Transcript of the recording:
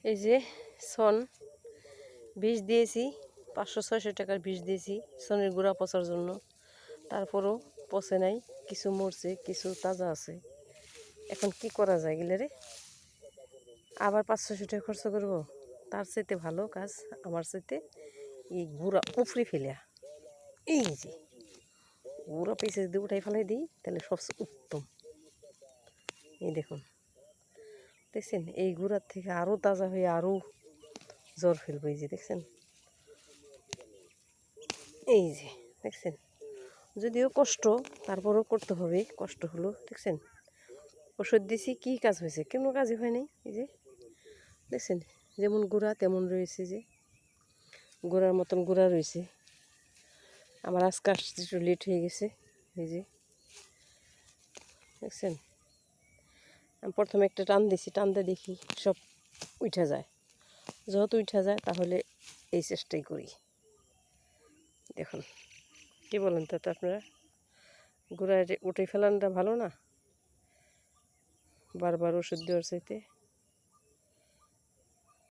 এই যে সন বিষ দিয়েছি, 500-600 টাকার বিষ দিয়েছি সনের গুঁড়া পচার জন্য। তারপরও পচে নাই, কিছু মরছে, কিছু তাজা আছে। এখন কি করা যায় গেলে আবার 500-600 টাকা খরচ করব? তার চাইতে ভালো কাজ আমার চাইতে এই গুঁড়া উফরি ফেলিয়া, এই যে গুঁড়া পিসে যদি উঠাই ফেলাই দিই তাহলে সবচেয়ে উত্তম। এই দেখুন, দেখছেন এই গুঁড়ার থেকে আরও তাজা হয়ে আরও জ্বর ফেলবো। এই যে দেখছেন, এই যে দেখছেন, যদিও কষ্ট তারপরও করতে হবে, কষ্ট হলো। দেখছেন ওষুধ দিছি, কি কাজ হয়েছে? কোনো কাজই হয় নাই। এই যে দেখছেন যেমন গুঁড়া তেমন রয়েছে, যে গুঁড়ার মতন গুঁড়া রয়েছে। আমার আজকে আসতে একটু লেট হয়ে গেছে। এই যে দেখছেন, আমি প্রথমে একটা টান দিছি, টানতে দেখি সব উঠা যায়। যত উঠা যায় তাহলে এই চেষ্টাই করি। দেখুন কি বলেন তো আপনারা, গুঁড়া উঠে ফেলানোটা ভালো না বারবার ওষুধ দেওয়ার চাইতে?